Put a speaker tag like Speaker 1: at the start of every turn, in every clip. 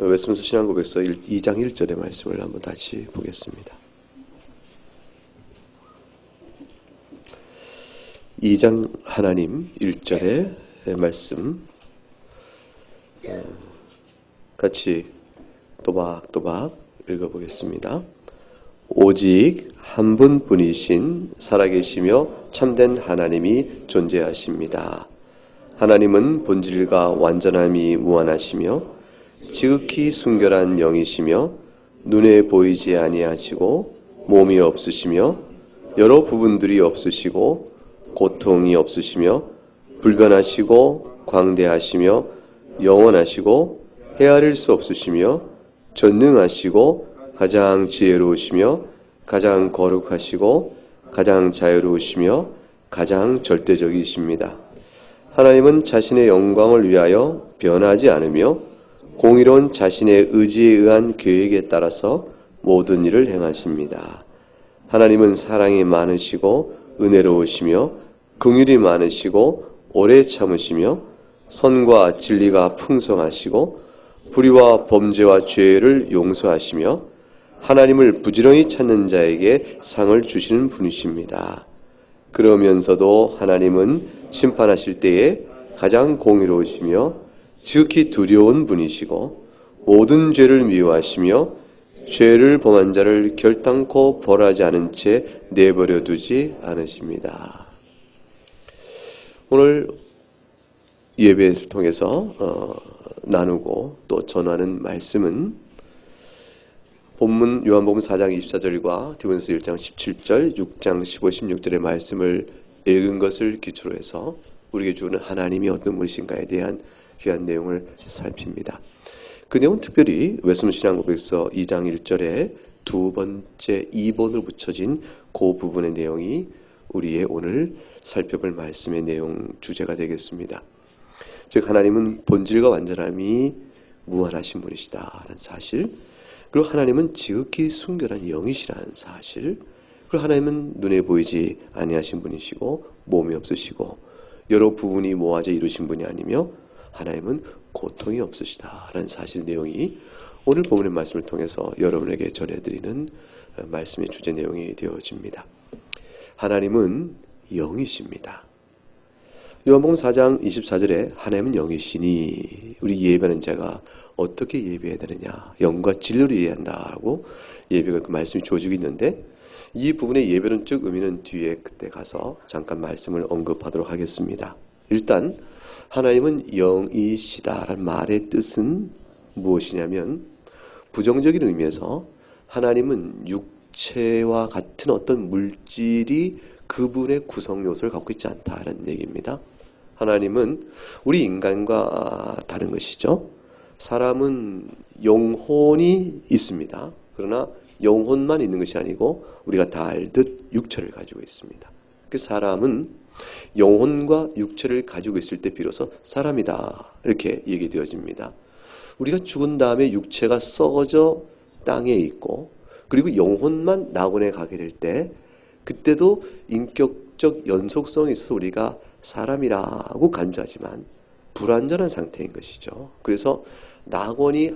Speaker 1: 웨스민스터 신앙고백서 2장 1절의 말씀을 한번 다시 보겠습니다. 2장 하나님 1절의 말씀 같이 또박또박 읽어보겠습니다. 오직 한 분뿐이신 살아계시며 참된 하나님이 존재하십니다. 하나님은 본질과 완전함이 무한하시며 지극히 순결한 영이시며 눈에 보이지 아니하시고 몸이 없으시며 여러 부분들이 없으시고 고통이 없으시며 불변하시고 광대하시며 영원하시고 헤아릴 수 없으시며 전능하시고 가장 지혜로우시며 가장 거룩하시고 가장 자유로우시며 가장 절대적이십니다. 하나님은 자신의 영광을 위하여 변하지 않으며 공의로운 자신의 의지에 의한 계획에 따라서 모든 일을 행하십니다. 하나님은 사랑이 많으시고 은혜로우시며 긍휼이 많으시고 오래 참으시며 선과 진리가 풍성하시고 불의와 범죄와 죄를 용서하시며 하나님을 부지런히 찾는 자에게 상을 주시는 분이십니다. 그러면서도 하나님은 심판하실 때에 가장 공의로우시며 지극히 두려운 분이시고 모든 죄를 미워하시며 죄를 범한 자를 결단코 벌하지 않은 채 내버려 두지 않으십니다. 오늘 예배를 통해서 나누고 또 전하는 말씀은 본문 요한복음 4장 24절과 디모데후서 1장 17절, 6장 15, 16절의 말씀을 읽은 것을 기초로 해서 우리에게 주는 하나님이 어떤 분이신가에 대한 귀한 내용을 살핍니다. 그 내용은 특별히 웨스민스터 신앙고백서 2장 1절에 두 번째 2번으로 붙여진 그 부분의 내용이 우리의 오늘 살펴볼 말씀의 내용 주제가 되겠습니다. 즉 하나님은 본질과 완전함이 무한하신 분이시다라는 사실, 그리고 하나님은 지극히 순결한 영이시라는 사실, 그리고 하나님은 눈에 보이지 아니하신 분이시고 몸이 없으시고 여러 부분이 모아져 이루신 분이 아니며 하나님은 고통이 없으시다라는 사실 내용이 오늘 본문의 말씀을 통해서 여러분에게 전해드리는 말씀의 주제 내용이 되어집니다. 하나님은 영이십니다. 요한복음 4장 24절에 하나님은 영이시니 우리 예배하는 자가 어떻게 예배해야 되느냐, 영과 진리로 예배한다고 예배가 그 말씀이 주어지고 있는데 이 부분의 예배론적 의미는 뒤에 그때 가서 잠깐 말씀을 언급하도록 하겠습니다. 일단 하나님은 영이시다라는 말의 뜻은 무엇이냐면 부정적인 의미에서 하나님은 육체와 같은 어떤 물질이 그분의 구성 요소를 갖고 있지 않다라는 얘기입니다. 하나님은 우리 인간과 다른 것이죠. 사람은 영혼이 있습니다. 그러나 영혼만 있는 것이 아니고 우리가 다 알듯 육체를 가지고 있습니다. 그 사람은 영혼과 육체를 가지고 있을 때 비로소 사람이다 이렇게 얘기되어집니다. 우리가 죽은 다음에 육체가 썩어져 땅에 있고 그리고 영혼만 낙원에 가게 될 때 그때도 인격적 연속성이 있어서 우리가 사람이라고 간주하지만 불완전한 상태인 것이죠. 그래서 낙원이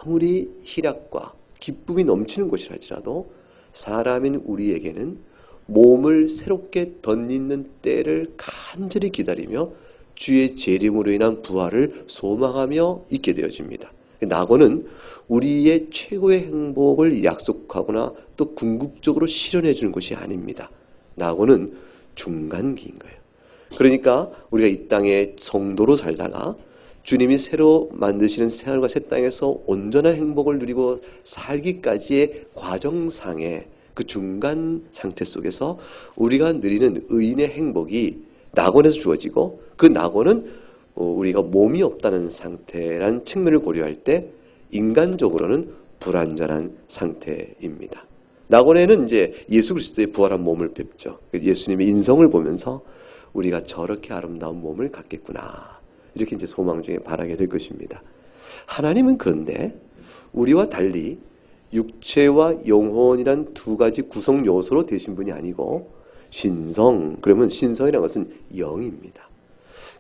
Speaker 1: 아무리 희락과 기쁨이 넘치는 곳이라 할지라도 사람인 우리에게는 몸을 새롭게 덧입는 때를 간절히 기다리며 주의 재림으로 인한 부활을 소망하며 있게 되어집니다. 낙원은 우리의 최고의 행복을 약속하거나 또 궁극적으로 실현해 주는 것이 아닙니다. 낙원은 중간기인 거예요. 그러니까 우리가 이 땅에 성도로 살다가 주님이 새로 만드시는 생활과 새 땅에서 온전한 행복을 누리고 살기까지의 과정상에 그 중간 상태 속에서 우리가 누리는 의인의 행복이 낙원에서 주어지고 그 낙원은 우리가 몸이 없다는 상태라는 측면을 고려할 때 인간적으로는 불완전한 상태입니다. 낙원에는 이제 예수 그리스도의 부활한 몸을 뵙죠. 예수님의 인성을 보면서 우리가 저렇게 아름다운 몸을 갖겠구나 이렇게 이제 소망 중에 바라게 될 것입니다. 하나님은 그런데 우리와 달리 육체와 영혼이란 두 가지 구성 요소로 되신 분이 아니고 신성, 그러면 신성이라는 것은 영입니다.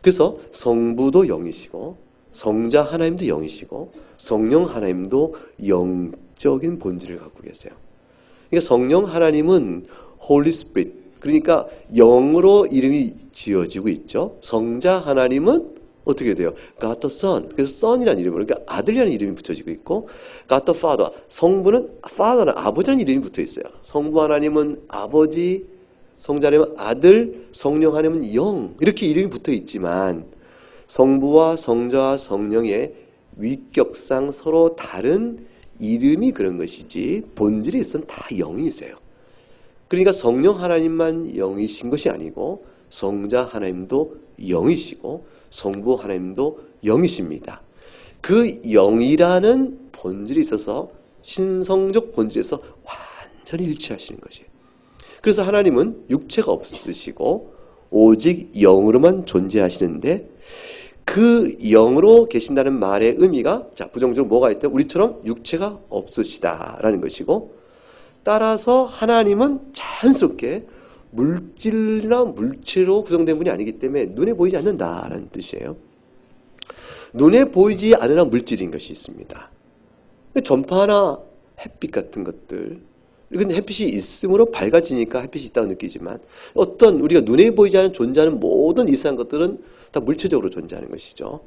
Speaker 1: 그래서 성부도 영이시고 성자 하나님도 영이시고 성령 하나님도 영적인 본질을 갖고 계세요. 그러니까 성령 하나님은 Holy Spirit, 그러니까 영으로 이름이 지어지고 있죠. 성자 하나님은 어떻게 돼요? God the Son. 그래서 Son이라는 이름으로, 그러니까 아들이라는 이름이 붙여지고 있고, God the Father. 성부는 Father는 아버지라는 이름이 붙어 있어요. 성부 하나님은 아버지, 성자 하나님은 아들, 성령 하나님은 영. 이렇게 이름이 붙어 있지만 성부와 성자와 성령의 위격상 서로 다른 이름이 그런 것이지 본질이 있으면 다 영이세요. 그러니까 성령 하나님만 영이신 것이 아니고 성자 하나님도 영이시고 성부 하나님도 영이십니다. 그 영이라는 본질이 있어서 신성적 본질에서 완전히 일치하시는 것이에요. 그래서 하나님은 육체가 없으시고 오직 영으로만 존재하시는데 그 영으로 계신다는 말의 의미가 자 부정적으로 뭐가 있다? 우리처럼 육체가 없으시다라는 것이고 따라서 하나님은 자연스럽게 물질이나 물체로 구성된 분이 아니기 때문에 눈에 보이지 않는다라는 뜻이에요. 눈에 보이지 않으나 물질인 것이 있습니다. 전파나 햇빛 같은 것들, 근데 햇빛이 있으므로 밝아지니까 햇빛이 있다고 느끼지만 어떤 우리가 눈에 보이지 않는 존재하는 모든 이상한 것들은 다 물체적으로 존재하는 것이죠.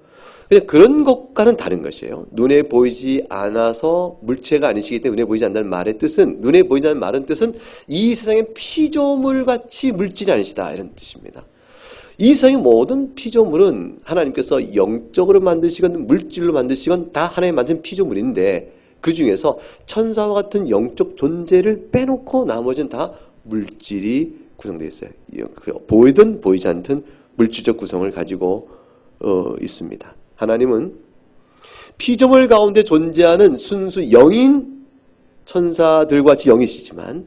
Speaker 1: 그냥 그런 것과는 다른 것이에요. 눈에 보이지 않아서 물체가 아니시기 때문에 눈에 보이지 않는다는 말의 뜻은, 눈에 보이지 않는 말은 뜻은 이 세상의 피조물같이 물질이 아니시다 이런 뜻입니다. 이 세상의 모든 피조물은 하나님께서 영적으로 만드시건 물질로 만드시건 다 하나님 만든 피조물인데 그 중에서 천사와 같은 영적 존재를 빼놓고 나머지는 다 물질이 구성되어 있어요. 보이든 보이지 않든 물질적 구성을 가지고 있습니다. 하나님은 피조물 가운데 존재하는 순수 영인 천사들과 같이 영이시지만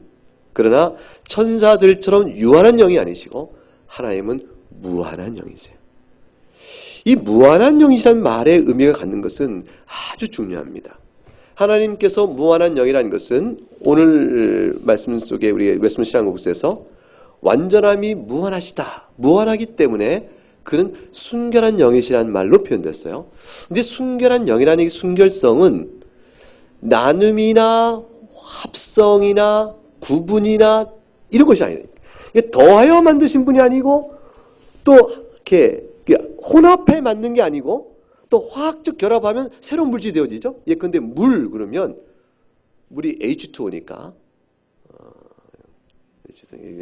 Speaker 1: 그러나 천사들처럼 유한한 영이 아니시고 하나님은 무한한 영이세요. 이 무한한 영이라는 말의 의미가 갖는 것은 아주 중요합니다. 하나님께서 무한한 영이라는 것은 오늘 말씀 속에 우리 웨스트민스터 신앙국에서 완전함이 무한하시다. 무한하기 때문에 그는 순결한 영이시라는 말로 표현됐어요. 근데 순결한 영이라는 이 순결성은 나눔이나 합성이나 구분이나 이런 것이 아니에요. 더하여 만드신 분이 아니고 또 이렇게 혼합해 만든 게 아니고 또 화학적 결합하면 새로운 물질이 되어지죠. 예컨대 물 그러면 물이 H2O니까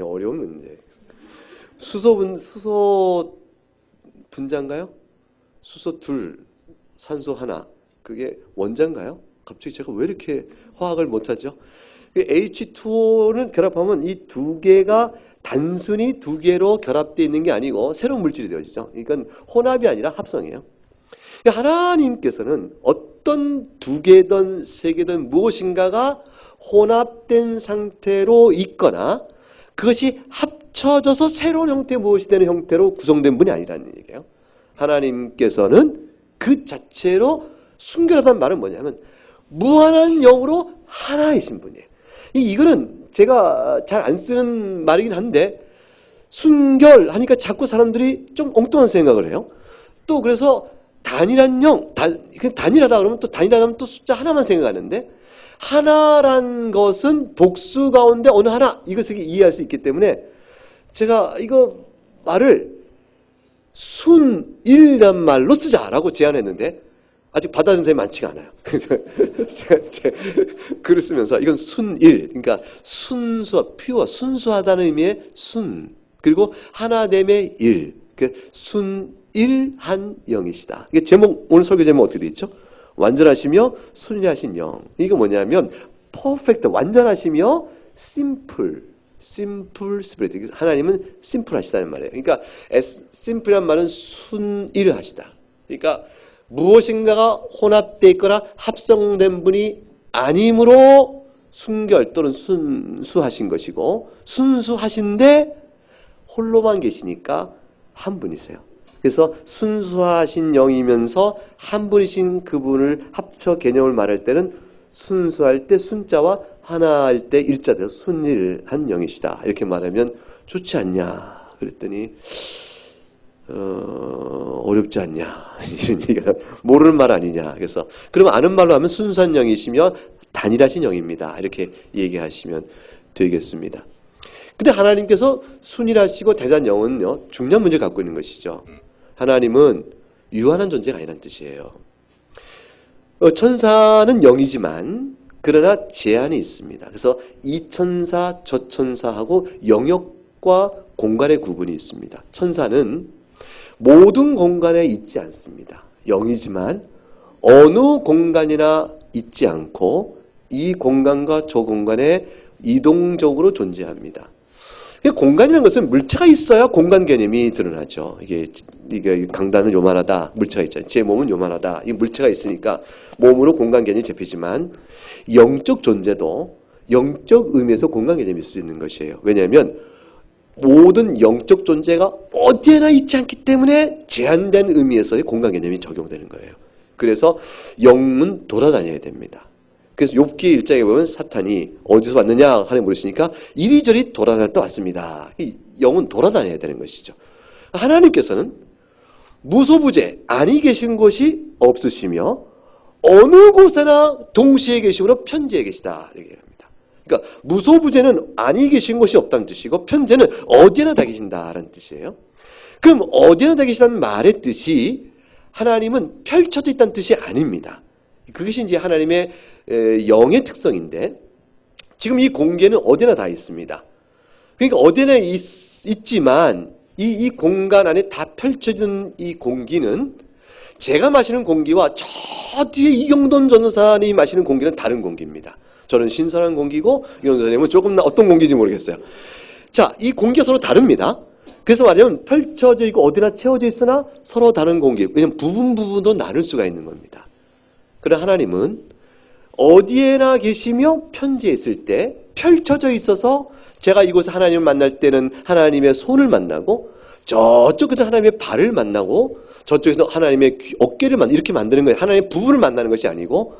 Speaker 1: 어려운 문제. 수소 분자인가요? 수소 둘, 산소 하나. 그게 원자인가요? 갑자기 제가 왜 이렇게 화학을 못하죠? H2O는 결합하면 이 두 개가 단순히 두 개로 결합되어 있는 게 아니고 새로운 물질이 되어지죠. 이건 혼합이 아니라 합성이에요. 하나님께서는 어떤 두 개든 세 개든 무엇인가가 혼합된 상태로 있거나 그것이 합쳐져서 새로운 형태 무엇이 되는 형태로 구성된 분이 아니라는 얘기예요. 하나님께서는 그 자체로 순결하다는 말은 뭐냐면 무한한 영으로 하나이신 분이에요. 이거는 제가 잘 안 쓰는 말이긴 한데 순결하니까 자꾸 사람들이 좀 엉뚱한 생각을 해요. 또 그래서 단일한 영, 단일하다 그러면 또 단일하다면 또 숫자 하나만 생각하는데 하나란 것은 복수 가운데 어느 하나 이것을 이해할 수 있기 때문에 제가 이거 말을 순일이란 말로 쓰자라고 제안했는데 아직 받아들인 사람이 많지가 않아요. 그래서 제가 글을 쓰면서 이건 순일, 그러니까 퓨어, 순수하다는 의미의 순, 그리고 하나됨의 일, 순일한 영이시다. 이게 제목, 오늘 설교 제목 어떻게 되어 있죠? 완전하시며 순일하신 영. 이게 뭐냐면 퍼펙트, 완전하시며 심플 스피릿. 하나님은 심플하시다는 말이에요. 그러니까 심플이란 말은 순일하시다. 그러니까 무엇인가가 혼합되어 있거나 합성된 분이 아니므로 순결 또는 순수하신 것이고 순수하신데 홀로만 계시니까 한 분이세요. 그래서 순수하신 영이면서 한 분이신 그분을 합쳐 개념을 말할 때는 순수할 때 순자와 하나할 때 일자 돼서 순일한 영이시다. 이렇게 말하면 좋지 않냐 그랬더니 어렵지 않냐 이런 얘기가 모르는 말 아니냐. 그래서 그러면 아는 말로 하면 순수한 영이시며 단일하신 영입니다. 이렇게 얘기하시면 되겠습니다. 근데 하나님께서 순일하시고 대단한 영은요 중요한 문제를 갖고 있는 것이죠. 하나님은 유한한 존재가 아니라는 뜻이에요. 천사는 영이지만 그러나 제한이 있습니다. 그래서 이 천사 저 천사하고 영역과 공간의 구분이 있습니다. 천사는 모든 공간에 있지 않습니다. 영이지만 어느 공간이나 있지 않고 이 공간과 저 공간에 이동적으로 존재합니다. 공간이라는 것은 물체가 있어야 공간 개념이 드러나죠. 이게 강단은 요만하다. 물체가 있잖아요. 제 몸은 요만하다. 이 물체가 있으니까 몸으로 공간 개념이 잡히지만 영적 존재도 영적 의미에서 공간 개념이 있을 수 있는 것이에요. 왜냐하면 모든 영적 존재가 어디에나 있지 않기 때문에 제한된 의미에서의 공간 개념이 적용되는 거예요. 그래서 영은 돌아다녀야 됩니다. 그래서 욥기 1장에 보면 사탄이 어디서 왔느냐 하는 물으시니까 이리저리 돌아다녔다 왔습니다. 이 영은 돌아다녀야 되는 것이죠. 하나님께서는 무소부재 아니 계신 곳이 없으시며 어느 곳에나 동시에 계시므로 편지에 계시다 이렇게 합니다. 그러니까 무소부재는 아니 계신 곳이 없다는 뜻이고 편재는 어디에나 다 계신다라는 뜻이에요. 그럼 어디에나 다 계시다는 말의 뜻이 하나님은 펼쳐져 있다는 뜻이 아닙니다. 그것이 이제 하나님의 영의 특성인데 지금 이 공계는 어디나 다 있습니다. 그러니까 어디나 있지만 이 공간 안에 다 펼쳐진 이 공기는 제가 마시는 공기와 저 뒤에 이경돈 전도사님이 마시는 공기는 다른 공기입니다. 저는 신선한 공기고 이경돈 선생님은 조금 어떤 공기인지 모르겠어요. 자, 이 공기가 서로 다릅니다. 그래서 말하면 펼쳐져 있고 어디나 채워져 있으나 서로 다른 공기. 왜냐하면 부분도 나눌 수가 있는 겁니다. 그러나 하나님은 어디에나 계시며 편지에 있을 때 펼쳐져 있어서 제가 이곳에 하나님을 만날 때는 하나님의 손을 만나고 저쪽에서 하나님의 발을 만나고 저쪽에서 하나님의 어깨를 이렇게 만드는 거예요. 하나님의 부분을 만나는 것이 아니고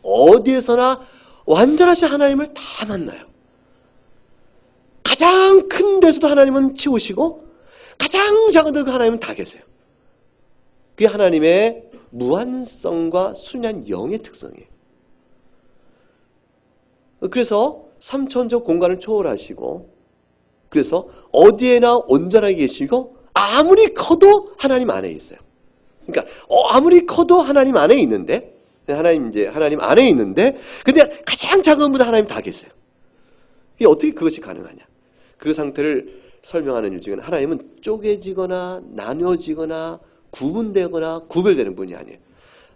Speaker 1: 어디에서나 완전하신 하나님을 다 만나요. 가장 큰 데서도 하나님은 치우시고 가장 작은 데도 하나님은 다 계세요. 그게 하나님의 무한성과 순한 영의 특성이에요. 그래서 삼천적 공간을 초월하시고 그래서 어디에나 온전하게 계시고 아무리 커도 하나님 안에 있어요. 그러니까 아무리 커도 하나님 안에 있는데 하나님 안에 있는데 근데 가장 작은 분은 하나님 다 계세요. 이게 어떻게 그것이 가능하냐? 그 상태를 설명하는 일증은 하나님은 쪼개지거나 나뉘어지거나 구분되거나 구별되는 분이 아니에요.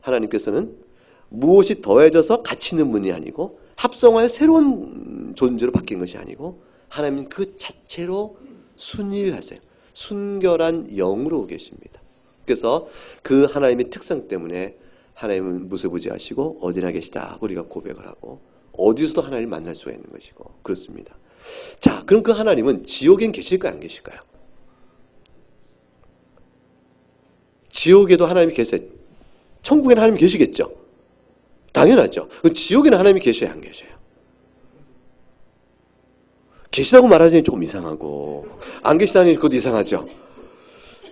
Speaker 1: 하나님께서는 무엇이 더해져서 같이 있는 분이 아니고 합성하여 새로운 존재로 바뀐 것이 아니고 하나님은 그 자체로 순일하세요. 순결한 영으로 계십니다. 그래서 그 하나님의 특성 때문에 하나님은 무소부지하시고 어디나 계시다 우리가 고백을 하고 어디서도 하나님을 만날 수가 있는 것이고 그렇습니다. 자, 그럼 그 하나님은 지옥엔 계실까요? 안 계실까요? 지옥에도 하나님이 계세요. 천국에는 하나님이 계시겠죠? 당연하죠. 지옥에는 하나님이 계셔야 안 계셔요? 계시다고 말하자니 조금 이상하고 안 계시다니 그것도 이상하죠.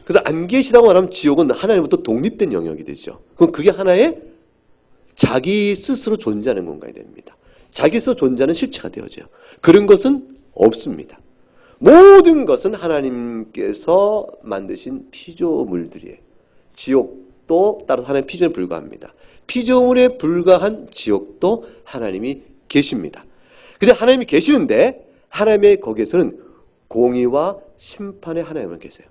Speaker 1: 그래서 안 계시다고 말하면 지옥은 하나님부터 독립된 영역이 되죠. 그럼 그게 하나의 자기 스스로 존재하는 공간이 됩니다. 자기 스스로 존재하는 실체가 되어져요. 그런 것은 없습니다. 모든 것은 하나님께서 만드신 피조물들이에요. 지옥도 따로 하나님의 피조물에 불과합니다. 피조물에 불과한 지옥도 하나님이 계십니다. 근데 하나님이 계시는데 하나님의 거기에서는 공의와 심판의 하나님만 계세요.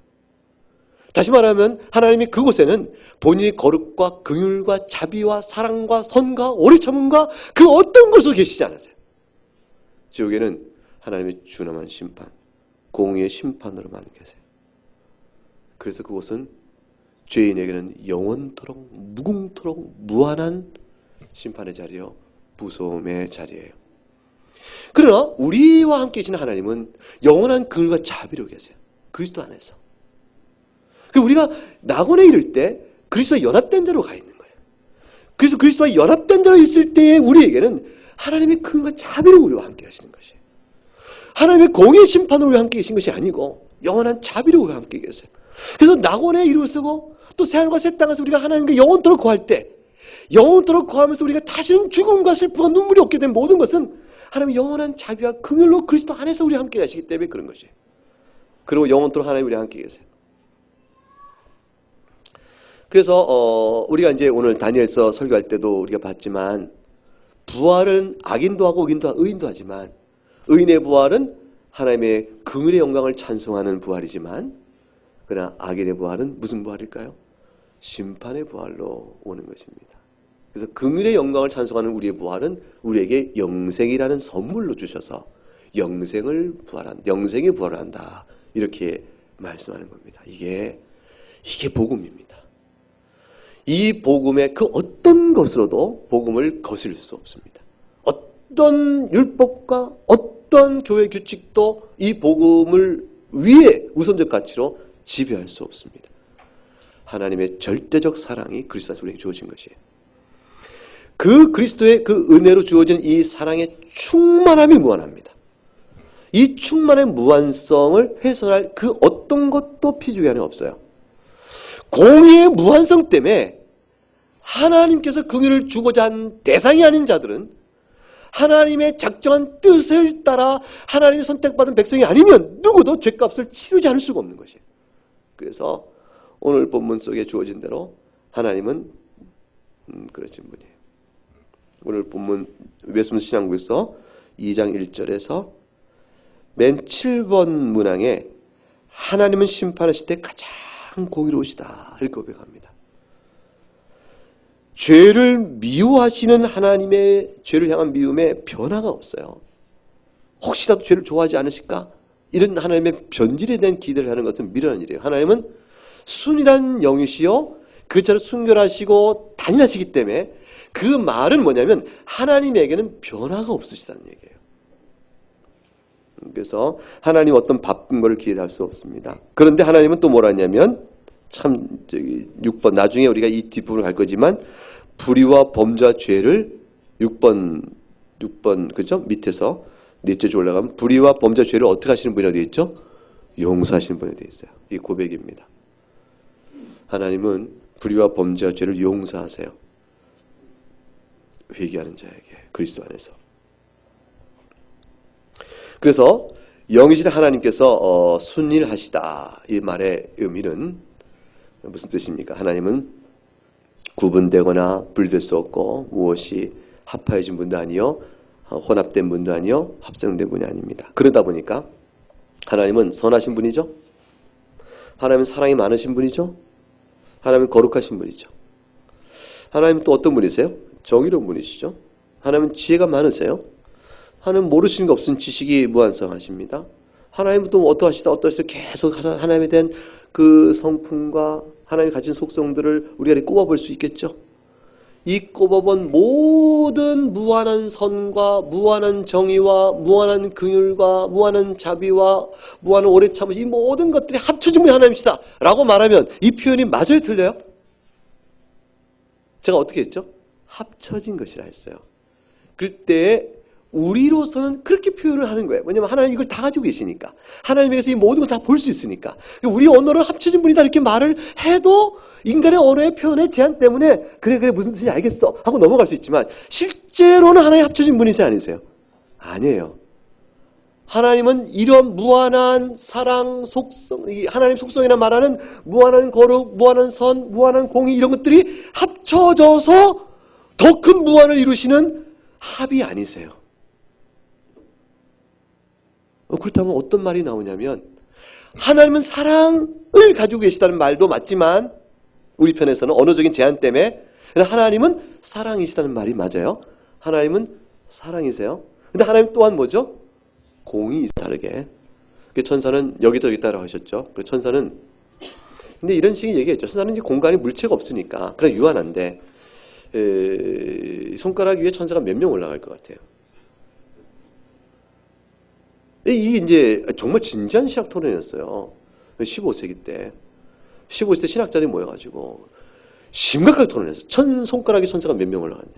Speaker 1: 다시 말하면 하나님이 그곳에는 본인의 거룩과 긍휼과 자비와 사랑과 선과 오래 참음과 그 어떤 것으로 계시지 않으세요. 지옥에는 하나님의 준엄한 심판, 공의의 심판으로만 계세요. 그래서 그곳은 죄인에게는 영원토록 무궁토록 무한한 심판의 자리요 무서움의 자리예요. 그러나 우리와 함께 계시는 하나님은 영원한 긍휼과 자비로 계세요. 그리스도 안에서. 우리가 낙원에 이를 때 그리스도와 연합된 자로 가 있는 거예요. 그래서 그리스도와 연합된 자로 있을 때에 우리에게는 하나님의 긍휼과 자비로 우리와 함께 하시는 것이에요. 하나님의 공의 심판으로 우리와 함께 계신 것이 아니고 영원한 자비로 우리와 함께 계세요. 그래서 낙원에 이루어 쓰고 또 새하늘과 새 땅에서 우리가 하나님께 영원토록 구할 때, 영원토록 구하면서 우리가 다시는 죽음과 슬픔과 눈물이 없게 된 모든 것은 하나님의 영원한 자비와 긍휼로 그리스도 안에서 우리 함께 가시기 때문에 그런 것이에요. 그리고 영원토록 하나님 우리 함께 계세요. 그래서 우리가 이제 오늘 다니엘서 설교할 때도 우리가 봤지만, 부활은 악인도 하고 의인도 하지만, 의인의 부활은 하나님의 긍휼의 영광을 찬송하는 부활이지만, 그러나 악인의 부활은 무슨 부활일까요? 심판의 부활로 오는 것입니다. 그래서 긍휼의 영광을 찬송하는 우리의 부활은 우리에게 영생이라는 선물로 주셔서 영생이 부활을 한다, 이렇게 말씀하는 겁니다. 이게 복음입니다. 이 복음의 그 어떤 것으로도 복음을 거스릴 수 없습니다. 어떤 율법과 어떤 교회 규칙도 이 복음을 위에 우선적 가치로 지배할 수 없습니다. 하나님의 절대적 사랑이 그리스도 안에서 우리에게 주어진 것이에요. 그 그리스도의 그 은혜로 주어진 이 사랑의 충만함이 무한합니다. 이 충만의 무한성을 훼손할 그 어떤 것도 피주위 안에 없어요. 공의의 무한성 때문에 하나님께서 긍휼을 주고자 한 대상이 아닌 자들은 하나님의 작정한 뜻을 따라 하나님의 선택받은 백성이 아니면 누구도 죄값을 치르지 않을 수가 없는 것이에요. 그래서 오늘 본문 속에 주어진 대로 하나님은 그러신 분이에요. 오늘 본문 웨스민스터 신앙국에서 2장 1절에서 맨 7번 문항에 하나님은 심판하실 때 가장 공의로우시다 이렇게 고백합니다. 죄를 미워하시는 하나님의 죄를 향한 미움에 변화가 없어요. 혹시라도 죄를 좋아하지 않으실까? 이런 하나님의 변질에 대한 기대를 하는 것은 미련한 일이에요. 하나님은 순이란 영이시요 그처럼 순결하시고 단일하시기 때문에 그 말은 뭐냐면 하나님에게는 변화가 없으시다는 얘기예요. 그래서 하나님 어떤 바쁜 걸 기대할 수 없습니다. 그런데 하나님은 또 뭐라 하냐면, 참 6번 나중에 우리가 이 뒷부분을 갈 거지만, 불의와 범죄와 죄를 6번 그죠? 밑에서 넷째 줄 올라가면 불의와 범죄와 죄를 어떻게 하시는 분이라고 되어 있죠? 용서하시는 분이라고 되어 있어요. 이게 고백입니다. 하나님은 불의와 범죄와 죄를 용서하세요. 회개하는 자에게 그리스도 안에서. 그래서 영이신 하나님께서 순일하시다 이 말의 의미는 무슨 뜻입니까? 하나님은 구분되거나 분리될 수 없고 무엇이 합하여진 분도 아니요 혼합된 분도 아니요 합성된 분이 아닙니다. 그러다 보니까 하나님은 선하신 분이죠. 하나님은 사랑이 많으신 분이죠. 하나님은 거룩하신 분이죠. 하나님은 또 어떤 분이세요? 정의로운 분이시죠. 하나님은 지혜가 많으세요. 하나님은 모르시는 게 없은 지식이 무한성하십니다. 하나님은 또 어떠하시다 계속 하나님에 대한 그 성품과 하나님이 가진 속성들을 우리가 꼽아볼 수 있겠죠. 이 꼽아본 모든 무한한 선과 무한한 정의와 무한한 긍휼과 무한한 자비와 무한한 오래 참으심, 이 모든 것들이 합쳐진 분이 하나님이시다 라고 말하면 이 표현이 맞아요, 틀려요? 제가 어떻게 했죠? 합쳐진 것이라 했어요. 그때 우리로서는 그렇게 표현을 하는 거예요. 왜냐하면 하나님 이걸 다 가지고 계시니까. 하나님에게서 이 모든 걸 다 볼 수 있으니까. 우리 언어를 합쳐진 분이다 이렇게 말을 해도 인간의 언어의 표현의 제한 때문에 그래 무슨 뜻인지 알겠어 하고 넘어갈 수 있지만 실제로는 하나님 합쳐진 분이지 아니세요? 아니에요. 하나님은 이런 무한한 사랑, 속성, 하나님 속성이나 말하는 무한한 거룩, 무한한 선, 무한한 공의 이런 것들이 합쳐져서 더 큰 무한을 이루시는 합이 아니세요. 그렇다면 어떤 말이 나오냐면 하나님은 사랑을 가지고 계시다는 말도 맞지만 우리 편에서는 언어적인 제한 때문에 하나님은 사랑이시다는 말이 맞아요. 하나님은 사랑이세요. 근데 하나님 또한 뭐죠? 공이 다르게. 천사는 여기다 여기다라고 하셨죠. 천사는 근데 이런 식의 얘기했죠. 천사는 이제 공간에 물체가 없으니까 그래 유한한데 손가락 위에 천사가 몇 명 올라갈 것 같아요. 이게 이제 정말 진지한 신학 토론이었어요. 15세기 때. 15세기 때 신학자들이 모여가지고 심각하게 토론했어요. 손가락에 천사가 몇 명 올라갔냐.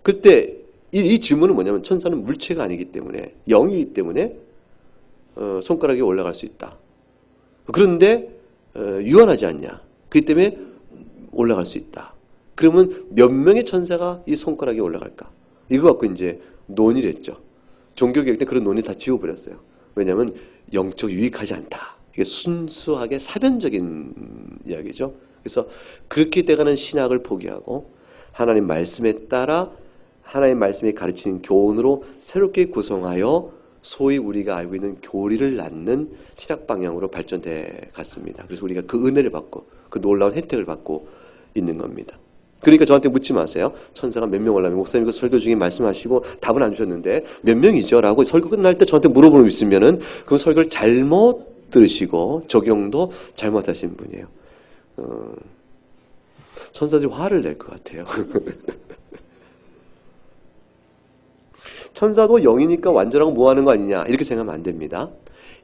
Speaker 1: 그때 이 질문은 뭐냐면 천사는 물체가 아니기 때문에 영이기 때문에 손가락에 올라갈 수 있다. 그런데 유한하지 않냐. 그렇기 때문에 올라갈 수 있다. 그러면 몇 명의 천사가 이 손가락에 올라갈까? 이거 갖고 이제 논의를 했죠. 종교개혁 때 그런 논의 다 지워버렸어요. 왜냐하면 영적 유익하지 않다. 이게 순수하게 사변적인 이야기죠. 그래서 그렇게 돼가는 신학을 포기하고 하나님 말씀에 따라 하나님 말씀이 가르치는 교훈으로 새롭게 구성하여 소위 우리가 알고 있는 교리를 낳는 신학 방향으로 발전돼 갔습니다. 그래서 우리가 그 은혜를 받고 그 놀라운 혜택을 받고 있는 겁니다. 그러니까 저한테 묻지 마세요. 천사가 몇 명 올라오면 목사님 그 설교 중에 말씀하시고 답은 안 주셨는데 몇 명이죠? 라고 설교 끝날 때 저한테 물어보는 분 있으면은 그 설교를 잘못 들으시고 적용도 잘못하신 분이에요. 천사들이 화를 낼 것 같아요. 천사도 영이니까 완전하고 무한한 거 아니냐 이렇게 생각하면 안 됩니다.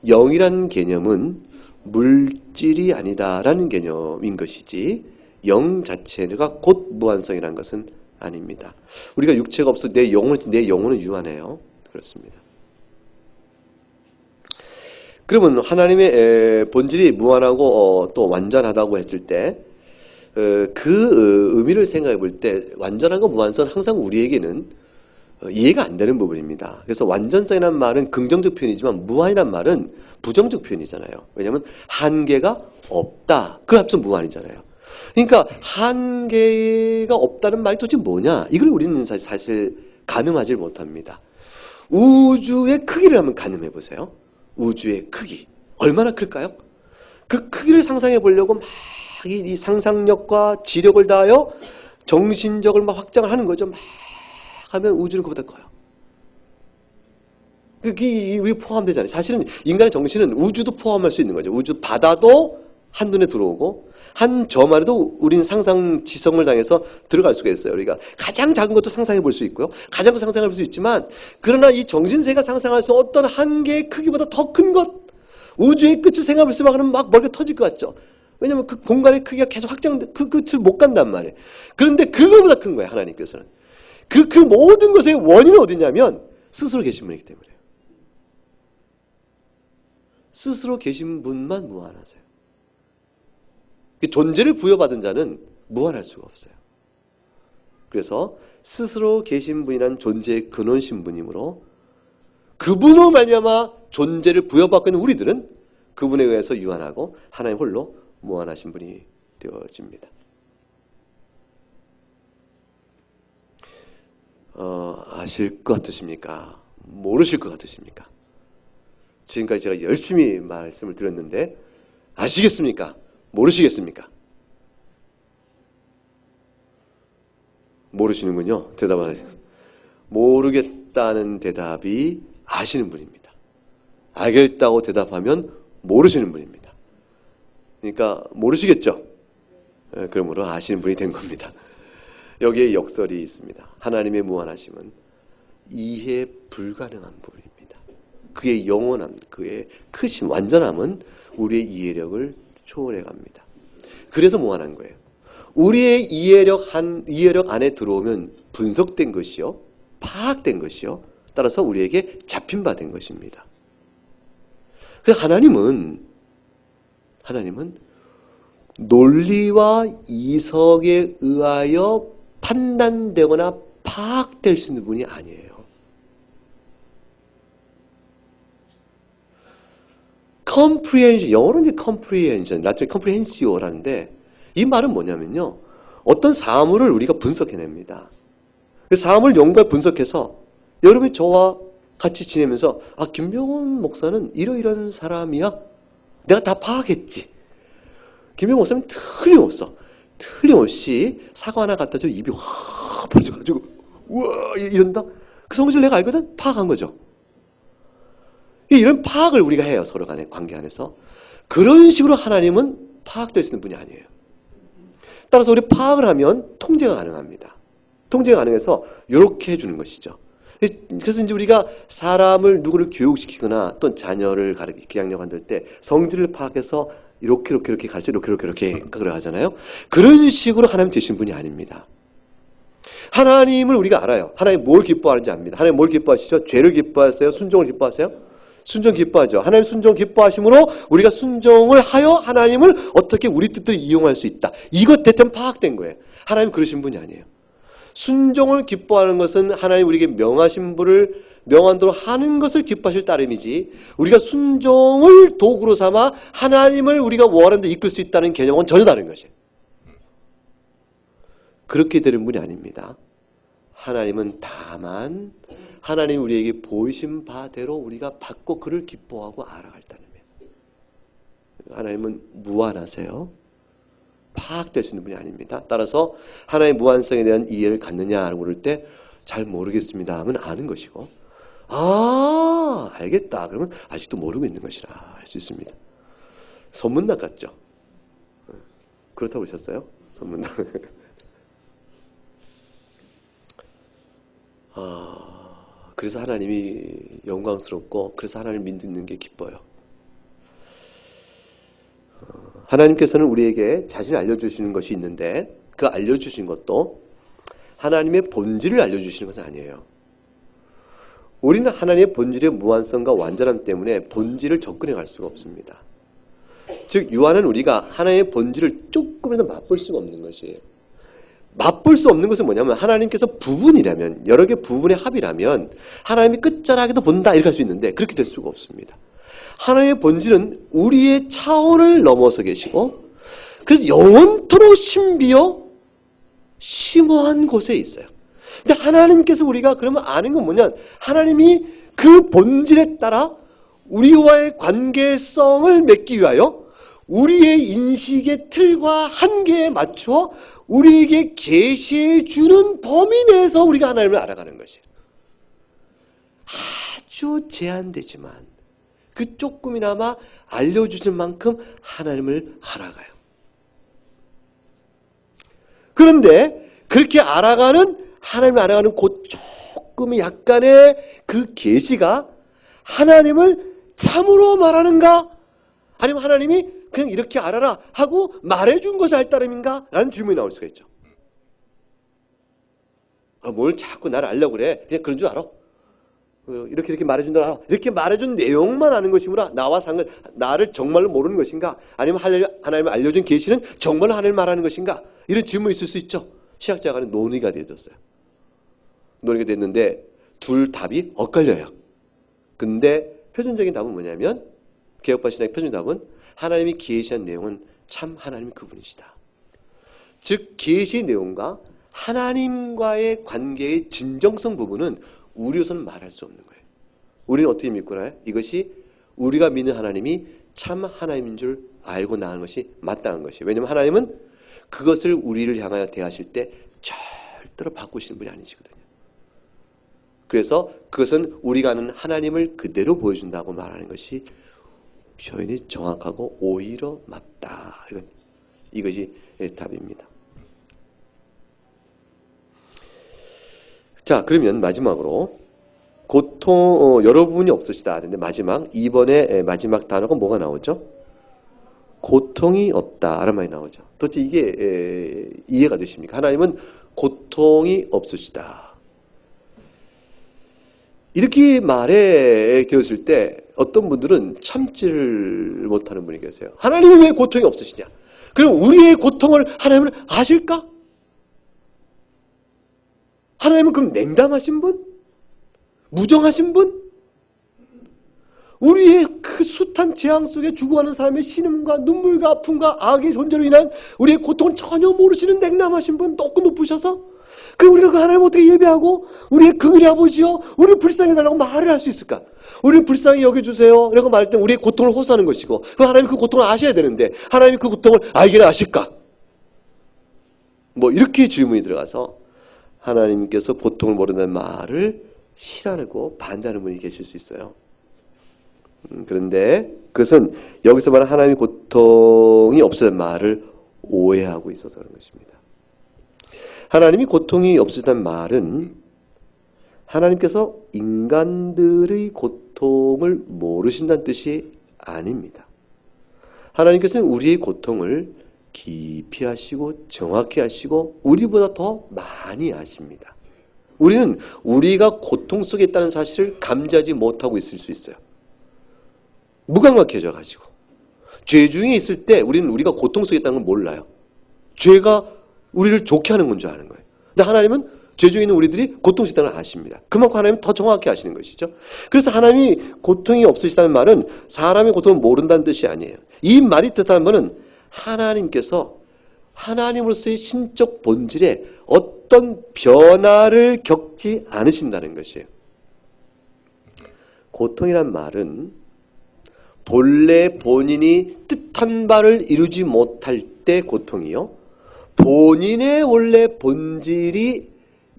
Speaker 1: 영이라는 개념은 물질이 아니다라는 개념인 것이지 영 자체가 곧 무한성이라는 것은 아닙니다. 우리가 육체가 없어 내 영혼은 유한해요. 그렇습니다. 그러면 하나님의 본질이 무한하고 또 완전하다고 했을 때 그 의미를 생각해 볼 때 완전한 거 무한성은 항상 우리에게는 이해가 안 되는 부분입니다. 그래서 완전성이라는 말은 긍정적 표현이지만 무한이라는 말은 부정적 표현이잖아요. 왜냐하면 한계가 없다. 그 합쳐 무한이잖아요. 그러니까 한계가 없다는 말이 도대체 뭐냐? 이걸 우리는 사실 가늠하지 못합니다. 우주의 크기를 한번 가늠해 보세요. 우주의 크기. 얼마나 클까요? 그 크기를 상상해 보려고 막 이 상상력과 지력을 다하여 정신적을 막 확장을 하는 거죠. 막 하면 우주는 그보다 커요. 그게 포함되잖아요. 사실은 인간의 정신은 우주도 포함할 수 있는 거죠. 우주 바다도 한눈에 들어오고 한 점 안에도 우리는 상상 지성을 당해서 들어갈 수가 있어요. 우리가 가장 작은 것도 상상해 볼 수 있고요. 가장 큰 상상해 볼 수 있지만 그러나 이 정신세가 상상할 수 어떤 한계의 크기보다 더 큰 것 우주의 끝을 생각해 볼 수만 하면 막 멀게 터질 것 같죠. 왜냐하면 그 공간의 크기가 계속 확장돼 그 끝을 못 간단 말이에요. 그런데 그거보다 큰 거예요. 하나님께서는. 그 모든 것의 원인은 어디냐면 스스로 계신 분이기 때문에 스스로 계신 분만 무한하세요. 존재를 부여받은 자는 무한할 수가 없어요. 그래서 스스로 계신 분이란 존재의 근원 신분이므로 그분으로 말미암아 존재를 부여받고 있는 우리들은 그분에 의해서 유한하고 하나님 홀로 무한하신 분이 되어집니다. 아실 것 같으십니까? 모르실 것 같으십니까? 지금까지 제가 열심히 말씀을 드렸는데 아시겠습니까? 모르시겠습니까? 모르시는군요. 대답 안 하세요. 모르겠다는 대답이 아시는 분입니다. 알겠다고 대답하면 모르시는 분입니다. 그러니까 모르시겠죠? 그러므로 아시는 분이 된 겁니다. 여기에 역설이 있습니다. 하나님의 무한하심은 이해 불가능한 부분입니다. 그의 영원함, 그의 크심, 완전함은 우리의 이해력을 초월해 갑니다. 그래서 무한한 거예요. 우리의 이해력 안에 들어오면 분석된 것이요, 파악된 것이요, 따라서 우리에게 잡힌 바 된 것입니다. 그래서 하나님은 논리와 이성에 의하여 판단되거나 파악될 수 있는 분이 아니에요. comprehension, 영어로는 이제 comprehension, 라틴 comprehensio라는데 이 말은 뭐냐면요. 어떤 사물을 우리가 분석해냅니다. 그 사물을 연구해 분석해서 여러분이 저와 같이 지내면서 김병원 목사는 이러이러한 사람이야. 내가 다 파악했지. 김병원 목사는 틀림없이 사과 하나 갖다 줘 입이 확 벌어져가지고 우와 이런다. 그 성질 내가 알거든. 파악한 거죠. 이런 파악을 우리가 해요. 서로 간의 관계 안에서. 그런 식으로 하나님은 파악될 수 있는 분이 아니에요. 따라서 우리 파악을 하면 통제가 가능합니다. 통제가 가능해서 이렇게 해주는 것이죠. 그래서 이제 우리가 사람을 누구를 교육시키거나 또 자녀를 기양력 만들 때 성질을 파악해서 이렇게 가르쳐 이렇게 그걸 하잖아요. 그런 식으로 하나님 되신 분이 아닙니다. 하나님을 우리가 알아요. 하나님 뭘 기뻐하는지 압니다. 하나님 뭘 기뻐하시죠? 죄를 기뻐하세요? 순종을 기뻐하세요? 순종 기뻐하죠. 하나님 순종 기뻐하심으로 우리가 순종을 하여 하나님을 어떻게 우리 뜻대로 이용할 수 있다. 이것 대체는 파악된 거예요. 하나님 그러신 분이 아니에요. 순종을 기뻐하는 것은 하나님 우리에게 명하신 분을 명한 대로 하는 것을 기뻐하실 따름이지, 우리가 순종을 도구로 삼아 하나님을 우리가 원하는 데 이끌 수 있다는 개념은 전혀 다른 것이에요. 그렇게 되는 분이 아닙니다. 하나님은 다만 하나님 우리에게 보이신 바대로 우리가 받고 그를 기뻐하고 알아갈 따름이에요. 하나님은 무한하세요. 파악될 수 있는 분이 아닙니다. 따라서 하나님의 무한성에 대한 이해를 갖느냐라고 그럴 때 잘 모르겠습니다 하면 아는 것이고, 아 알겠다 그러면 아직도 모르고 있는 것이라 할 수 있습니다. 선문답 같죠? 그렇다고 보셨어요? 선문답. 그래서 하나님이 영광스럽고 그래서 하나님을 믿는 게 기뻐요. 하나님께서는 우리에게 자신을 알려주시는 것이 있는데 그 알려주신 것도 하나님의 본질을 알려주시는 것은 아니에요. 우리는 하나님의 본질의 무한성과 완전함 때문에 본질을 접근해 갈 수가 없습니다. 즉 유한은 우리가 하나님의 본질을 조금이라도 맛볼 수가 없는 것이에요. 맛볼 수 없는 것은 뭐냐면 하나님께서 부분이라면, 여러 개 부분의 합이라면 하나님이 끝자락에도 본다 이렇게 할 수 있는데 그렇게 될 수가 없습니다. 하나님의 본질은 우리의 차원을 넘어서 계시고 그래서 영원토록 신비요 심오한 곳에 있어요. 근데 하나님께서 우리가 그러면 아는 건 뭐냐, 하나님이 그 본질에 따라 우리와의 관계성을 맺기 위하여 우리의 인식의 틀과 한계에 맞추어 우리에게 계시해 주는 범위 내에서 우리가 하나님을 알아가는 것이에요. 아주 제한되지만 그 조금이나마 알려주신 만큼 하나님을 알아가요. 그런데 그렇게 하나님을 알아가는 그 조금의 약간의 그 계시가 하나님을 참으로 말하는가? 아니면 하나님이 그냥 이렇게 알아라 하고 말해준 것을 알 따름인가? 라는 질문이 나올 수가 있죠. 뭘 자꾸 나를 알려고 그래? 그냥 그런 줄 알아? 이렇게 말해준다 알아? 이렇게 말해준 내용만 아는 것이구나. 나를 정말로 모르는 것인가? 아니면 하나님을 알려준 계시는 정말로 하나님을 말하는 것인가? 이런 질문이 있을 수 있죠. 신학자 간에 논의가 되어졌어요. 논의가 됐는데 둘 답이 엇갈려요. 근데 표준적인 답은 뭐냐면, 개혁파 신학의 표준 답은 하나님이 계시한 내용은 참 하나님 그분이시다. 즉 계시의 내용과 하나님과의 관계의 진정성 부분은 우리로서는 말할 수 없는 거예요. 우리는 어떻게 믿구나? 이것이 우리가 믿는 하나님이 참 하나님인 줄 알고 나가는 것이 마땅한 것이에요. 왜냐하면 하나님은 그것을 우리를 향하여 대하실 때 절대로 바꾸시는 분이 아니시거든요. 그래서 그것은 우리가 아는 하나님을 그대로 보여준다고 말하는 것이 표현이 정확하고 오히려 맞다. 이것이 답입니다. 자, 그러면 마지막으로 여러분이 없으시다. 근데 마지막 2번의 마지막 단어가 뭐가 나오죠? 고통이 없다라는 말이 나오죠. 도대체 이게 이해가 되십니까? 하나님은 고통이 없으시다. 이렇게 말해 되었을 때 어떤 분들은 참지를 못하는 분이 계세요. 하나님은 왜 고통이 없으시냐? 그럼 우리의 고통을 하나님은 아실까? 하나님은 그럼 냉담하신 분? 무정하신 분? 우리의 그 숱한 재앙 속에 죽어가는 사람의 신음과 눈물과 아픔과 악의 존재로 인한 우리의 고통을 전혀 모르시는 냉담하신 분, 높고 높으셔서 그럼 우리가 그 하나님을 어떻게 예배하고 우리의 긍휼히 아버지여 우리를 불쌍히 해달라고 말을 할 수 있을까? 우리를 불쌍히 여겨주세요 이라고 말할 때 우리의 고통을 호소하는 것이고, 그 하나님이 그 고통을 아셔야 되는데 하나님이 그 고통을 알기는 아실까? 뭐 이렇게 질문이 들어가서 하나님께서 고통을 모른다는 말을 싫어하고 반대하는 분이 계실 수 있어요. 그런데 그것은 여기서 말하는 하나님의 고통이 없으다는 말을 오해하고 있어서 그런 것입니다. 하나님이 고통이 없으다는 말은 하나님께서 인간들의 고통을 모르신다는 뜻이 아닙니다. 하나님께서는 우리의 고통을 깊이 하시고 정확히 하시고 우리보다 더 많이 아십니다. 우리는 우리가 고통 속에 있다는 사실을 감지하지 못하고 있을 수 있어요. 무감각해져 가지고 죄 중에 있을 때 우리는 우리가 고통 속에 있다는 걸 몰라요. 죄가 우리를 좋게 하는 건 줄 아는 거예요. 근데 하나님은 죄 중에 있는 우리들이 고통 속에 있다는 걸 아십니다. 그만큼 하나님은 더 정확히 아시는 것이죠. 그래서 하나님이 고통이 없으시다는 말은 사람의 고통을 모른다는 뜻이 아니에요. 이 말이 뜻하는 말은 하나님께서 하나님으로서의 신적 본질에 어떤 변화를 겪지 않으신다는 것이에요. 고통이란 말은 본래 본인이 뜻한 바를 이루지 못할 때 고통이요, 본인의 원래 본질이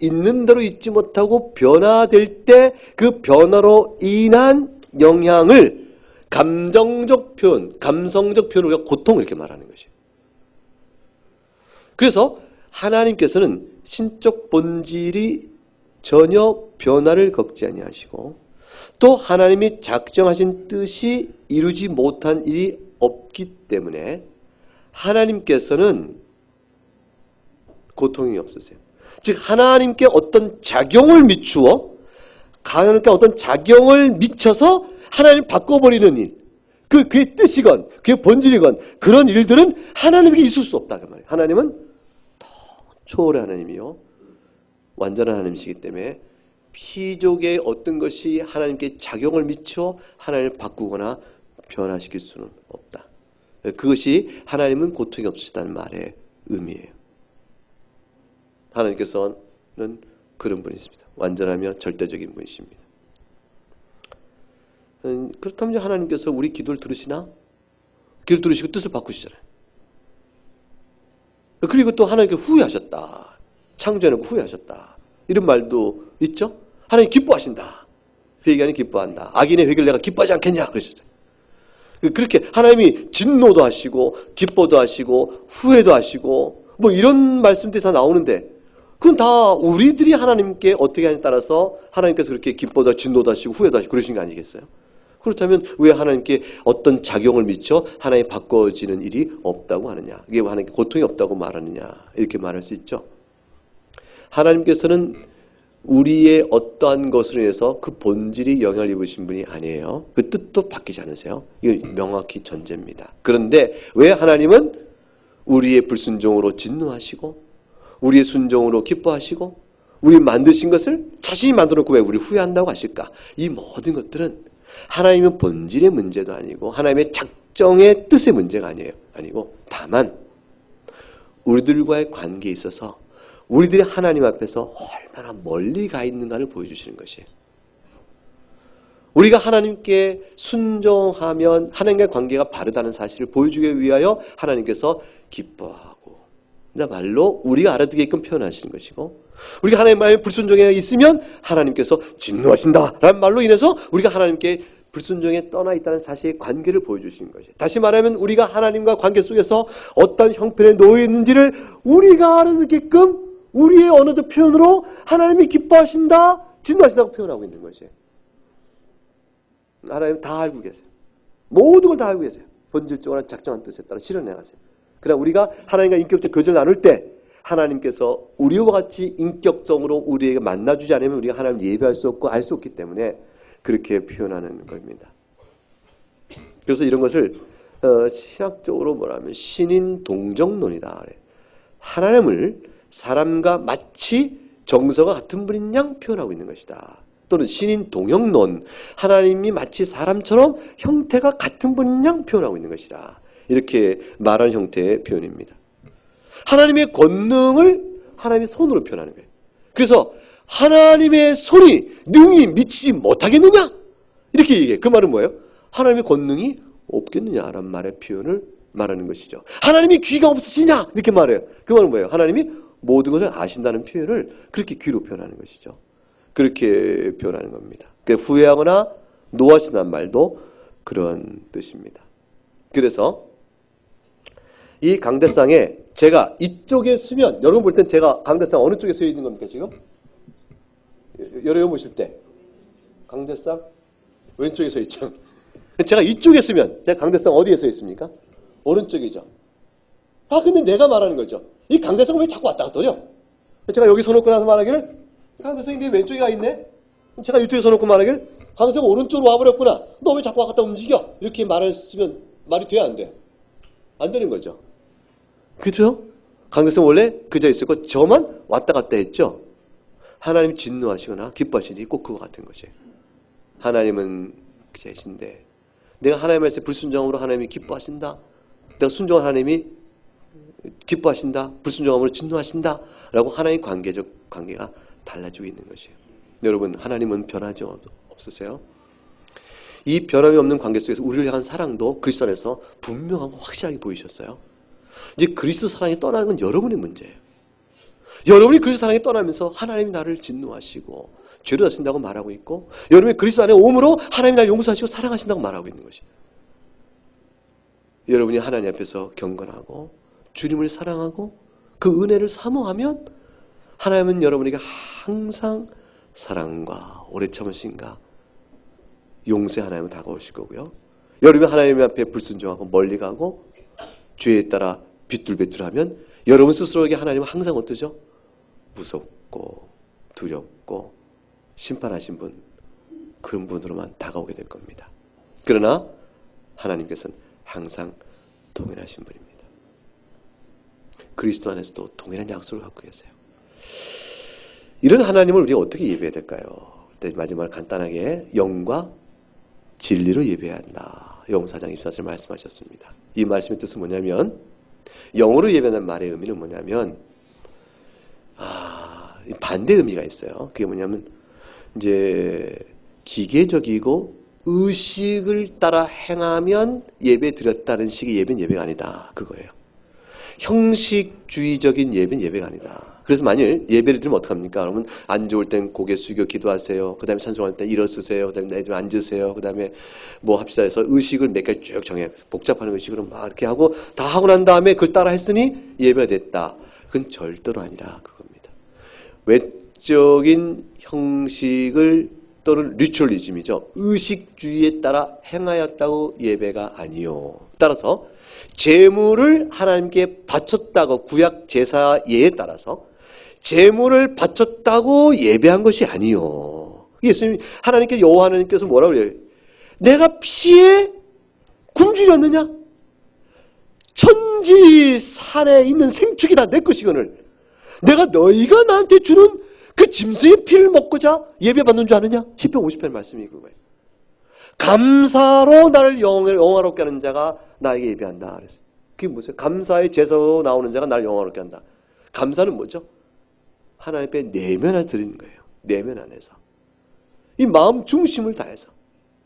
Speaker 1: 있는 대로 있지 못하고 변화될 때 그 변화로 인한 영향을 감정적 표현, 감성적 표현을 우리가 고통을 이렇게 말하는 것이에요. 그래서 하나님께서는 신적 본질이 전혀 변화를 겪지 아니하시고 또 하나님이 작정하신 뜻이 이루지 못한 일이 없기 때문에 하나님께서는 고통이 없으세요. 즉 하나님께 어떤 작용을 미추어 하나님께 어떤 작용을 미쳐서 하나님을 바꿔버리는 일, 그의 뜻이건 그의 본질이건 그런 일들은 하나님에게 있을 수 없다 그 말이에요. 하나님은 더 초월의 하나님이요 완전한 하나님이시기 때문에 피족의 어떤 것이 하나님께 작용을 미쳐 하나님을 바꾸거나 변화시킬 수는 없다. 그것이 하나님은 고통이 없으시다는 말의 의미예요. 하나님께서는 그런 분이십니다. 완전하며 절대적인 분이십니다. 그렇다면 하나님께서 우리 기도를 들으시나? 기도를 들으시고 뜻을 바꾸시잖아요. 그리고 또 하나님께 후회하셨다. 창조해놓고 후회하셨다. 이런 말도 있죠? 하나님 기뻐하신다. 회개하니 기뻐한다. 악인의 회개를 내가 기뻐하지 않겠냐? 그러셨어요. 그렇게 하나님이 진노도 하시고 기뻐도 하시고 후회도 하시고 뭐 이런 말씀들이 다 나오는데 그건 다 우리들이 하나님께 어떻게 하냐에 따라서 하나님께서 그렇게 기뻐도 하시고 진노도 하시고 후회도 하시고 그러신 거 아니겠어요? 그렇다면 왜 하나님께 어떤 작용을 미쳐 하나님이 바꿔지는 일이 없다고 하느냐? 이게 하나님께 고통이 없다고 말하느냐? 이렇게 말할 수 있죠. 하나님께서는 우리의 어떠한 것으로 인해서 그 본질이 영향을 입으신 분이 아니에요. 그 뜻도 바뀌지 않으세요. 이건 명확히 전제입니다. 그런데 왜 하나님은 우리의 불순종으로 진노하시고 우리의 순종으로 기뻐하시고 우리 만드신 것을 자신이 만들어놓고 왜 우리를 후회한다고 하실까? 이 모든 것들은 하나님의 본질의 문제도 아니고 하나님의 작정의 뜻의 문제가 아니고 다만 우리들과의 관계에 있어서 우리들이 하나님 앞에서 얼마나 멀리 가 있는가를 보여주시는 것이에요. 우리가 하나님께 순종하면 하나님과의 관계가 바르다는 사실을 보여주기 위하여 하나님께서 기뻐하고 말로 우리가 알아듣게끔 표현하시는 것이고 우리가 하나님 말에 불순종에 있으면 하나님께서 진노하신다라는 말로 인해서 우리가 하나님께 불순종에 떠나 있다는 사실의 관계를 보여주시는 것이에요. 다시 말하면 우리가 하나님과 관계 속에서 어떤 형편에 놓여 있는지를 우리가 알아듣게끔 우리의 언어적 표현으로 하나님이 기뻐하신다, 진노하신다고 표현하고 있는 것이에요. 하나님 다 알고 계세요. 모든 걸 다 알고 계세요. 본질적으로 작정한 뜻에 따라 실현해 가세요. 그러나 우리가 하나님과 인격적 교제를 나눌 때 하나님께서 우리와 같이 인격적으로 우리에게 만나주지 않으면 우리가 하나님을 예배할 수 없고 알 수 없기 때문에 그렇게 표현하는 겁니다. 그래서 이런 것을 신학적으로 뭐라면 신인 동정론이다. 하나님을 사람과 마치 정서가 같은 분인 양 표현하고 있는 것이다. 또는 신인 동형론, 하나님이 마치 사람처럼 형태가 같은 분인 양 표현하고 있는 것이다. 이렇게 말하는 형태의 표현입니다. 하나님의 권능을 하나님의 손으로 표현하는 거예요. 그래서 하나님의 손이 능히 미치지 못하겠느냐? 이렇게 얘기해요. 그 말은 뭐예요? 하나님의 권능이 없겠느냐라는 말의 표현을 말하는 것이죠. 하나님이 귀가 없으시냐? 이렇게 말해요. 그 말은 뭐예요? 하나님이 모든 것을 아신다는 표현을 그렇게 귀로 표현하는 것이죠. 그렇게 표현하는 겁니다. 후회하거나 노하신다는 말도 그런 뜻입니다. 그래서 이 강대상에 제가 이쪽에 쓰면 여러분 볼 땐 제가 강대상 어느 쪽에 서 있는 겁니까 지금? 여러분 보실 때 강대상 왼쪽에 서 있죠. 제가 이쪽에 쓰면 제가 강대상 어디에 서 있습니까? 오른쪽이죠. 근데 내가 말하는 거죠. 이 강대상은 왜 자꾸 왔다 갔다 하려? 제가 여기 서놓고 나서 말하기를 강대상이 내 왼쪽에 가 있네? 제가 이쪽에 서놓고 말하기를 강세가 오른쪽으로 와버렸구나. 너 왜 자꾸 왔다 움직여? 이렇게 말을 쓰면 말이 돼야 안 돼? 안 되는 거죠. 그죠? 강세는 원래 그저 있었고 저만 왔다 갔다 했죠. 하나님 진노하시거나 기뻐하시니 꼭 그거 같은 것이에요. 하나님은 계신데 내가 하나님 말씀에 불순종함으로 하나님이 기뻐하신다. 내가 순종한 하나님이 기뻐하신다. 불순종함으로 진노하신다. 라고 하나님 관계가 달라지고 있는 것이에요. 여러분, 하나님은 변하지 없으세요? 이 변함이 없는 관계 속에서 우리를 향한 사랑도 그리스도 안에서 분명하고 확실하게 보이셨어요. 이제 그리스도 사랑이 떠나는 건 여러분의 문제예요. 여러분이 그리스도 사랑이 떠나면서 하나님이 나를 진노하시고 죄를 하신다고 말하고 있고, 여러분이 그리스도 안에 오므로 하나님이 나를 용서하시고 사랑하신다고 말하고 있는 것이에요. 여러분이 하나님 앞에서 경건하고 주님을 사랑하고 그 은혜를 사모하면 하나님은 여러분에게 항상 사랑과 오래 참으심과 용서의 하나님은 다가오실 거고요. 여러분이 하나님 앞에 불순종하고 멀리 가고 죄에 따라 빗둘배틀하면 여러분 스스로에게 하나님은 항상 어떠죠? 무섭고 두렵고 심판하신 분, 그런 분으로만 다가오게 될 겁니다. 그러나 하나님께서는 항상 동일하신 분입니다. 그리스도 안에서도 동일한 약속을 갖고 계세요. 이런 하나님을 우리가 어떻게 예배해야 될까요? 마지막으로 간단하게 영과 진리로 예배해야 한다. 요한복음 4장 24절 말씀하셨습니다. 이 말씀의 뜻은 뭐냐면, 영으로 예배하는 말의 의미는 뭐냐면, 반대 의미가 있어요. 그게 뭐냐면, 이제 기계적이고 의식을 따라 행하면 예배 드렸다는 식의 예배는 예배가 아니다. 그거예요. 형식주의적인 예배는 예배가 아니다. 그래서 만일 예배를 드리면 어떡합니까? 그러면 안 좋을 땐 고개 숙여 기도하세요. 그 다음에 찬송할 때 일어서세요. 그 다음에 좀 앉으세요. 그 다음에 뭐 합시다 해서 의식을 몇 가지 쭉 정해. 복잡한 의식으로 막 이렇게 하고 다 하고 난 다음에 그걸 따라 했으니 예배가 됐다. 그건 절대로 아니라 그겁니다. 외적인 형식을 또는 리추얼리즘이죠. 의식주의에 따라 행하였다고 예배가 아니요. 따라서 제물을 하나님께 바쳤다고 구약 제사예에 따라서 제물을 바쳤다고 예배한 것이 아니요. 예수님 하나님께 여호와 하나님께서 뭐라고 그래요? 내가 피에 굶주렸느냐? 천지 산에 있는 생축이 다 내 것이거늘 내가 너희가 나한테 주는 그 짐승의 피를 먹고자 예배받는 줄 아느냐? 10편 50편 말씀이 그거예요. 감사로 나를 영화롭게 하는 자가 나에게 예배한다. 그랬어요. 그게 무슨 감사의 제사로 나오는 자가 나를 영화롭게 한다. 감사는 뭐죠? 하나님 앞에 내면을 드리는 거예요. 내면 안에서. 이 마음 중심을 다해서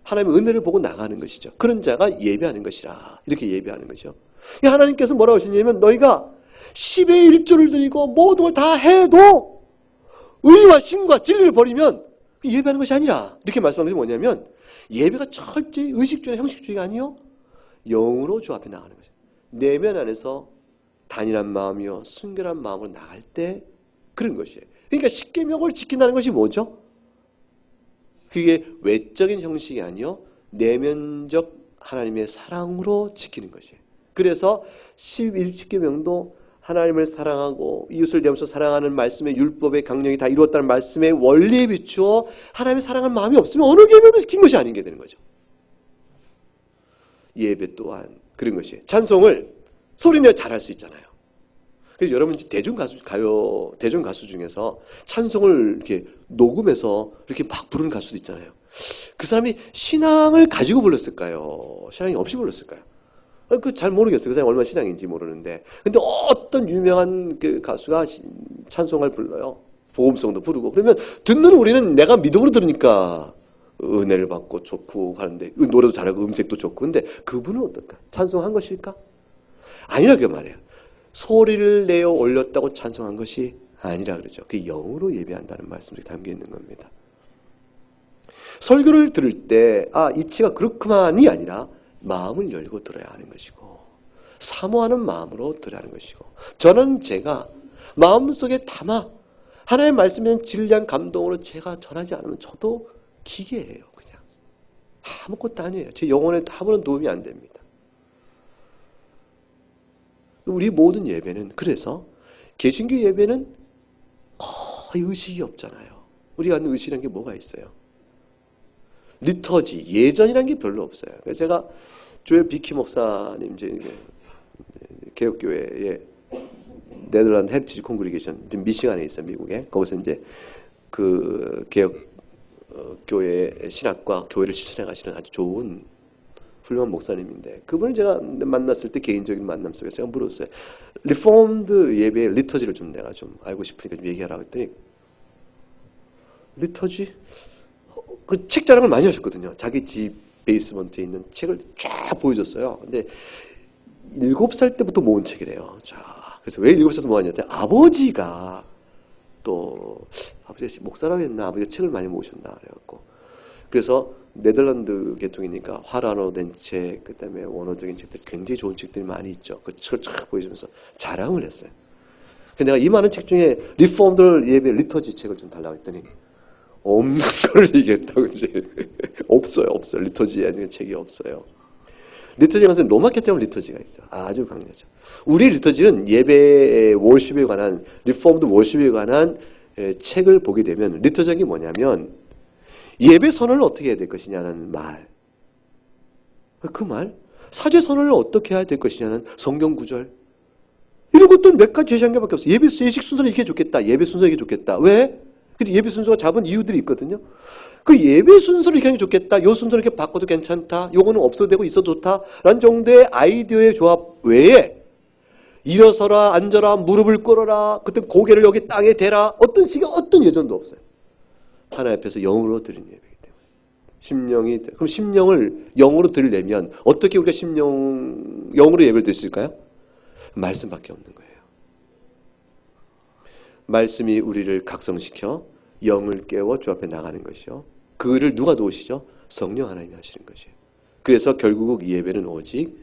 Speaker 1: 하나님의 은혜를 보고 나가는 것이죠. 그런 자가 예배하는 것이라. 이렇게 예배하는 거죠. 하나님께서 뭐라고 하시냐면 너희가 10의 1조를 드리고 모든 걸 다 해도 의와 신과 진리를 버리면 예배하는 것이 아니라. 이렇게 말씀하는 것이 뭐냐면 예배가 철저히 의식주의 형식주의가 아니요. 영으로 주 앞에 나가는 거죠. 내면 안에서 단일한 마음이요 순결한 마음으로 나갈 때 그런 것이에요. 그러니까 십계명을 지킨다는 것이 뭐죠? 그게 외적인 형식이 아니요 내면적 하나님의 사랑으로 지키는 것이에요. 그래서 11십계명도 하나님을 사랑하고 이웃을 대하면서 사랑하는 말씀의 율법의 강령이 다 이루었다는 말씀의 원리에 비추어 하나님의 사랑할 마음이 없으면 어느 계명도 지킨 것이 아닌 게 되는 거죠. 예배 또한 그런 것이에요. 찬송을 소리내어 잘할 수 있잖아요. 그래서 여러분 대중 가수 중에서 찬송을 이렇게 녹음해서 이렇게 막 부르는 가수도 있잖아요. 그 사람이 신앙을 가지고 불렀을까요? 신앙이 없이 불렀을까요? 그 잘 모르겠어요. 그 사람이 얼마나 신앙인지 모르는데. 근데 어떤 유명한 그 가수가 찬송을 불러요. 복음성도 부르고. 그러면 듣는 우리는 내가 믿음으로 들으니까 은혜를 받고 좋고 하는데 노래도 잘하고 음색도 좋고. 근데 그분은 어떨까? 찬송한 것일까? 아니라 그 말이에요. 소리를 내어 올렸다고 찬송한 것이 아니라 그러죠. 그 영으로 예배한다는 말씀이 담겨 있는 겁니다. 설교를 들을 때 이치가 그렇구만이 아니라 마음을 열고 들어야 하는 것이고 사모하는 마음으로 들어야 하는 것이고 저는 제가 마음속에 담아 하나님의 말씀에 대한 진리한 감동으로 제가 전하지 않으면 저도 기계예요. 그냥 아무것도 아니에요. 제 영혼에 아무런 도움이 안 됩니다. 우리 모든 예배는 그래서 개신교 예배는 거의 의식이 없잖아요. 우리가 하는 의식이라는 게 뭐가 있어요? 리터지, 예전이라는 게 별로 없어요. 그래서 제가 조엘 비키 목사님, 이제 개혁교회의 네덜란드 헤리티지 콩그리게이션, 미시간에 있어요, 미국에. 거기서 이제 그 개혁 교회 신학과 교회를 실천해 가시는 아주 좋은 훌륭한 목사님인데, 그분을 제가 만났을 때 개인적인 만남 속에서 제가 물었어요. 리폼드 예배의 리터지를 좀 내가 좀 알고 싶으니까 좀 얘기하라고 했더니, 리터지? 그 책 자랑을 많이 하셨거든요. 자기 집 베이스먼트에 있는 책을 쫙 보여줬어요. 근데 7살 때부터 모은 책이래요. 자, 그래서 왜 7살부터 모았냐? 아버지가 또 아버지가 목사라고 했나? 아버지가 책을 많이 모으셨나? 그래갖고 그래서 네덜란드 계통이니까 화라로 된 책, 그다음에 원어적인 책들 굉장히 좋은 책들이 많이 있죠. 그 책을 쫙 보여주면서 자랑을 했어요. 근데 내가 이 많은 책 중에 리폼드 예배 리터지 책을 좀 달라고 했더니 없는 걸 얘기했다고. 이제 없어요. 리터지에 있는 책이 없어요. 리터지에 가서 로마 캐톨릭 리터지가 있어. 아주 강렬하죠. 우리 리터지는 예배 월십에 관한, 리폼드 월십에 관한 책을 보게 되면 리터적이 뭐냐면 예배 선언을 어떻게 해야 될 것이냐는 말. 그 말. 사죄 선언을 어떻게 해야 될 것이냐는 성경 구절. 이런 것들은 몇 가지 제시한 게밖에 없어요. 예식 순서는 이렇게 좋겠다. 예배 순서 이렇게 좋겠다. 왜? 근데 예배 순서가 잡은 이유들이 있거든요. 그 예배 순서를 이렇게 하는 게 좋겠다. 요 순서를 이렇게 바꿔도 괜찮다. 요거는 없어도 되고 있어도 좋다. 라는 정도의 아이디어의 조합 외에 일어서라, 앉아라, 무릎을 꿇어라, 그때 고개를 여기 땅에 대라. 어떤 시가 어떤 예전도 없어요. 하나님 앞에서 영으로 드린 예배이기 때문에. 그럼 심령을 영으로 드리려면 어떻게 우리가 영으로 예배를 드릴 수 있을까요? 말씀밖에 없는 거예요. 말씀이 우리를 각성시켜 영을 깨워 주 앞에 나가는 것이요. 그를 누가 도우시죠? 성령 하나님이 하시는 것이에요. 그래서 결국 이 예배는 오직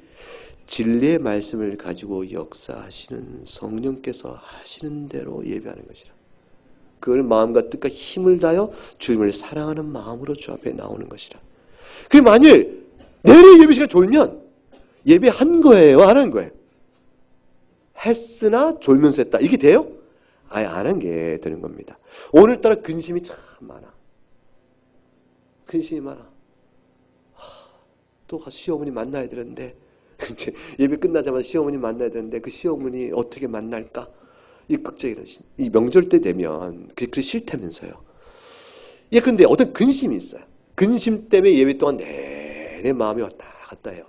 Speaker 1: 진리의 말씀을 가지고 역사하시는 성령께서 하시는 대로 예배하는 것이라. 그걸 마음과 뜻과 힘을 다하여 주님을 사랑하는 마음으로 주 앞에 나오는 것이라. 그게 만일 내일 예배 시간 졸면 예배한 거예요? 안 한 거예요? 했으나 졸면서 했다. 이게 돼요? 아예 안 한 게 되는 겁니다. 오늘따라 근심이 참 많아. 근심이 많아. 또 가서 시어머니 만나야 되는데, 이제 예배 끝나자마자 시어머니 만나야 되는데 그 시어머니 어떻게 만날까? 이 극적인 이 명절 때 되면 그게 싫다면서요. 예, 근데 어떤 근심이 있어요. 근심 때문에 예배 동안 내내 마음이 왔다 갔다 해요.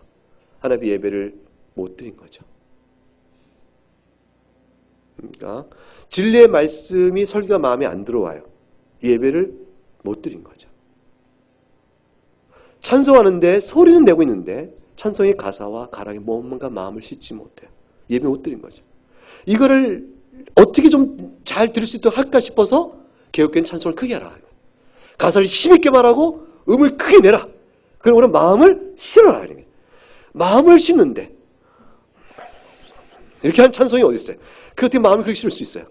Speaker 1: 하나님 예배를 못 드린 거죠. 그러니까 진리의 말씀이 설교가 마음에 안 들어와요. 예배를 못 드린 거죠. 찬송하는데 소리는 내고 있는데 찬송의 가사와 가락이 뭔가 마음을 싣지 못해요. 예배 못 드린 거죠. 이거를 어떻게 좀 잘 들을 수 있도록 할까 싶어서 개혁교회는 찬송을 크게 하라. 가사를 힘있게 말하고 음을 크게 내라. 그럼 우리는 마음을 실어라. 마음을 싣는데 이렇게 한 찬송이 어디 있어요? 그 어떻게 마음을 그렇게 실을 수 있어요?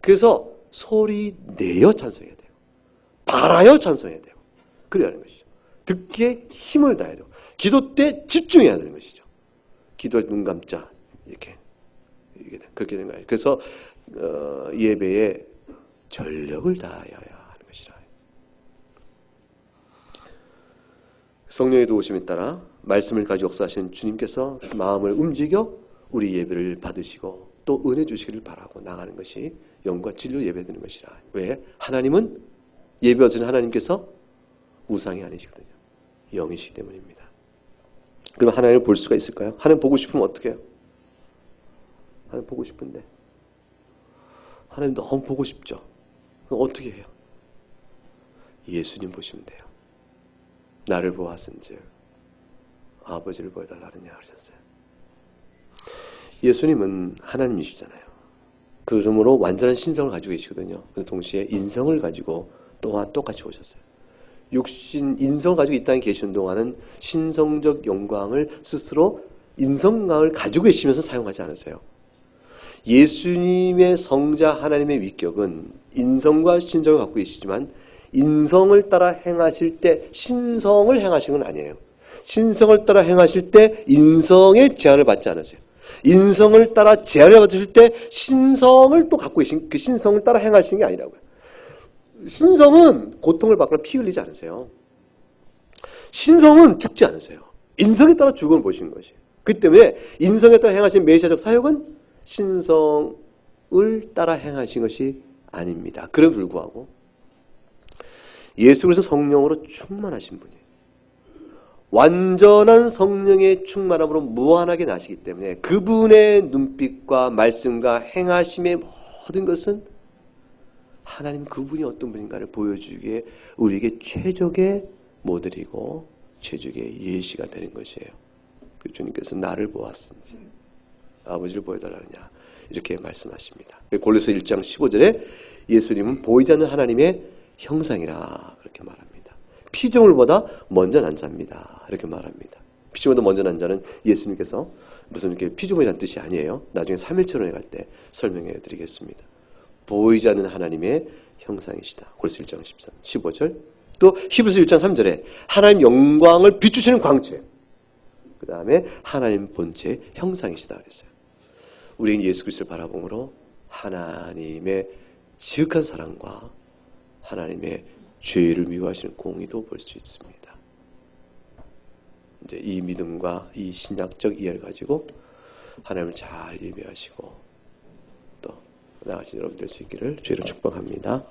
Speaker 1: 그래서 소리 내어 찬송해야 돼요. 바라여 찬송해야 돼요. 그래야 하는 것이죠. 듣기에 힘을 다해야 돼요. 기도 때 집중해야 되는 것이죠. 기도에 눈 감자. 이렇게 그렇게 되는 거예요. 그래서 예배에 전력을 다해야 하는 것이라. 성령의 도우심에 따라 말씀을 가지고 역사하시는 주님께서 마음을 움직여 우리 예배를 받으시고 또 은혜 주시기를 바라고 나가는 것이 영과 진리로 예배드리는 것이라. 왜? 하나님은 예배하시는 하나님께서 우상이 아니시거든요. 영이시기 때문입니다. 그럼 하나님을 볼 수가 있을까요? 하나님 보고 싶으면 어떻게 해요? 하나님 보고 싶은데 하나님 너무 보고 싶죠. 그럼 어떻게 해요? 예수님 보시면 돼요. 나를 보았은즉 아버지를 보여달라느냐 하셨어요. 예수님은 하나님이시잖아요. 그러므로 완전한 신성을 가지고 계시거든요. 동시에 인성을 가지고 또한 똑같이 오셨어요. 인성을 가지고 이 땅에 계시는 동안은 신성적 영광을 스스로 인성강을 가지고 계시면서 사용하지 않으세요. 예수님의 성자 하나님의 위격은 인성과 신성을 갖고 계시지만 인성을 따라 행하실 때 신성을 행하신 건 아니에요. 신성을 따라 행하실 때 인성의 제한을 받지 않으세요. 인성을 따라 제한을 받으실 때 신성을 또 갖고 계신 그 신성을 따라 행하시는 게 아니라고요. 신성은 고통을 받거나 피 흘리지 않으세요. 신성은 죽지 않으세요. 인성에 따라 죽음을 보시는 것이에요. 그렇기 때문에 인성에 따라 행하신 메시아적 사역은 신성을 따라 행하신 것이 아닙니다. 그럼에도 불구하고 예수 그리스도 성령으로 충만하신 분이에요. 완전한 성령의 충만함으로 무한하게 나시기 때문에 그분의 눈빛과 말씀과 행하심의 모든 것은 하나님 그분이 어떤 분인가를 보여주기에 우리에게 최적의 모델이고 최적의 예시가 되는 것이에요. 그 주님께서 나를 보았으니 아버지를 보여달라느냐 이렇게 말씀하십니다. 골로새 1장 15절에 예수님은 보이지 않는 하나님의 형상이라 그렇게 말합니다. 피조물보다 먼저 난 자입니다. 이렇게 말합니다. 피조물보다 먼저 난 자는 예수님께서 무슨 이렇게 피조물이라는 뜻이 아니에요. 나중에 3일체론에 갈 때 설명해 드리겠습니다. 보이지 않는 하나님의 형상이시다. 골로새 1장 15절. 또 히브리서 1장 3절에 하나님 영광을 비추시는 광채. 그 다음에 하나님 본체의 형상이시다 그랬어요. 우리는 예수 그리스도를 바라봄으로 하나님의 지극한 사랑과 하나님의 죄를 미워하시는 공의도 볼 수 있습니다. 이제 이 믿음과 이 신약적 이해를 가지고 하나님을 잘 예배하시고 또 나아가신 여러분 될 수 있기를 주의로 축복합니다.